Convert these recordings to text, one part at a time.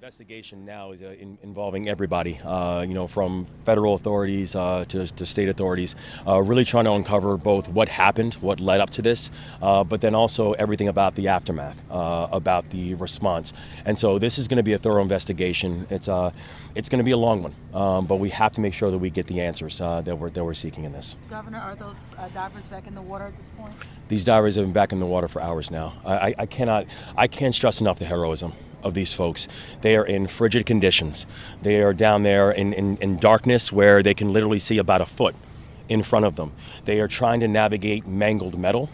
investigation now is involving everybody, from federal authorities to state authorities, really trying to uncover both what happened, what led up to this, but then also everything about the aftermath, about the response. And so this is going to be a thorough investigation. It's going to be a long one, but we have to make sure that we get the answers that we're seeking in this. Governor, are those divers back in the water at this point? These divers have been back in the water for hours now. I can't stress enough the heroism of these folks. They are in frigid conditions. They are down there in darkness where they can literally see about a foot in front of them. They are trying to navigate mangled metal,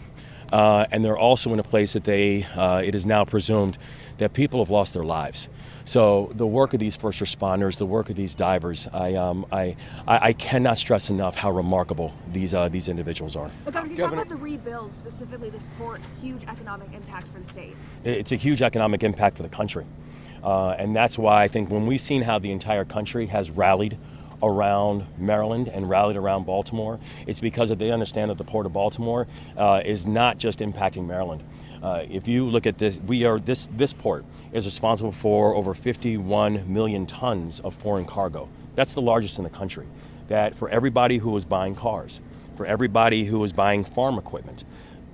and they're also in a place that it is now presumed that people have lost their lives. So the work of these first responders, the work of these divers, I cannot stress enough how remarkable these individuals are. But Governor, can you talk about the rebuild, specifically this port, huge economic impact for the state? It's a huge economic impact for the country. And that's why I think when we've seen how the entire country has rallied around Maryland and rallied around Baltimore, it's because they understand that the Port of Baltimore is not just impacting Maryland. If you look at this, this port is responsible for over 51 million tons of foreign cargo. That's the largest in the country. That for everybody who was buying cars, for everybody who was buying farm equipment,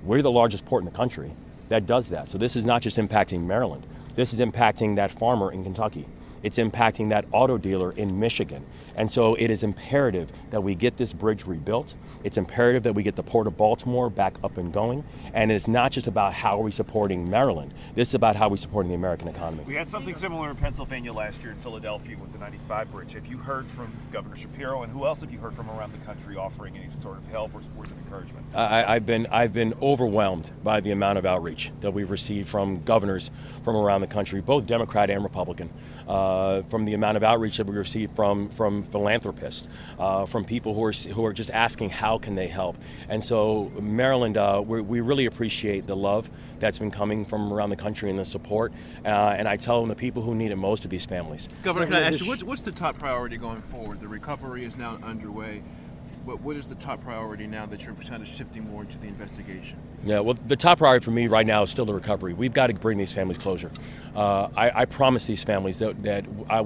we're the largest port in the country that does that. So this is not just impacting Maryland. This is impacting that farmer in Kentucky. It's impacting that auto dealer in Michigan. And so it is imperative that we get this bridge rebuilt. It's imperative that we get the Port of Baltimore back up and going. And it's not just about how are we supporting Maryland. This is about how we're supporting the American economy. We had something similar in Pennsylvania last year in Philadelphia with the 95 bridge. Have you heard from Governor Shapiro, and who else have you heard from around the country offering any sort of help or words of encouragement? I've been overwhelmed by the amount of outreach that we've received from governors from around the country, both Democrat and Republican. From the amount of outreach that we receive from philanthropists, from people who are just asking how can they help. And so Maryland, we really appreciate the love that's been coming from around the country and the support. And I tell them the people who need it most are these families. Governor, can I ask you, what's the top priority going forward? The recovery is now underway. What is the top priority now that you're kind of shifting more into the investigation? Yeah, well, the top priority for me right now is still the recovery. We've got to bring these families closure. I promise these families that I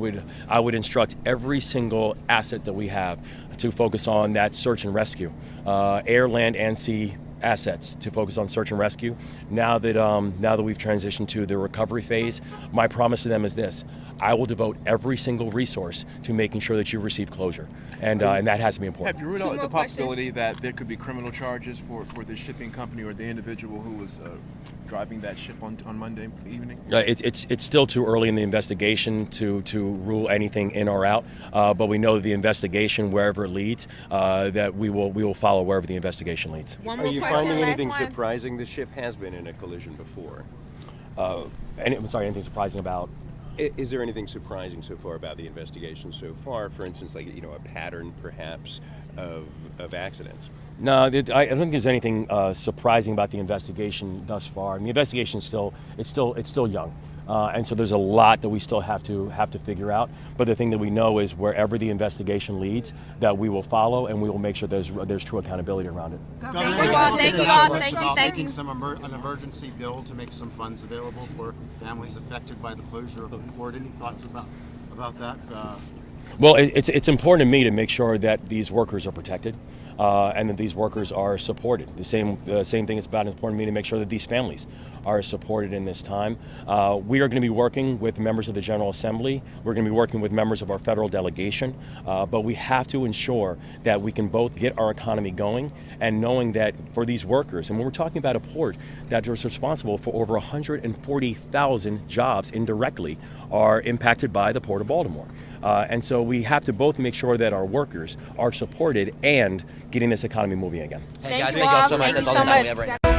would instruct every single asset that we have to focus on that search and rescue, air, land, and sea assets to focus on search and rescue. Now that we've transitioned to the recovery phase, my promise to them is this: I will devote every single resource to making sure that you receive closure, and that has to be important. Have you ruled out the possibility that there could be criminal charges for the shipping company or the individual who was driving that ship on Monday evening? It's still too early in the investigation to rule anything in or out, but we know that the investigation, wherever it leads, that we will follow wherever the investigation leads. Are you finding anything surprising? The ship has been in a collision before. Anything surprising about? Is there anything surprising so far about the investigation so far? For instance, like a pattern perhaps of accidents? No, I don't think there's anything surprising about the investigation thus far. And the investigation is still young, and so there's a lot that we still have to figure out. But the thing that we know is wherever the investigation leads, that we will follow, and we will make sure there's true accountability around it. Thank you. An emergency bill to make some funds available for families affected by the closure of the port. Any thoughts about that? Well, it's important to me to make sure that these workers are protected. And that these workers are supported. The same thing is about important to me to make sure that these families are supported in this time. We are going to be working with members of the General Assembly. We're going to be working with members of our federal delegation. But we have to ensure that we can both get our economy going and knowing that for these workers, and when we're talking about a port that is responsible for over 140,000 jobs indirectly, are impacted by the Port of Baltimore. And so we have to both make sure that our workers are supported and getting this economy moving again. Hey guys, thank you all so much. That's all the time we have right now.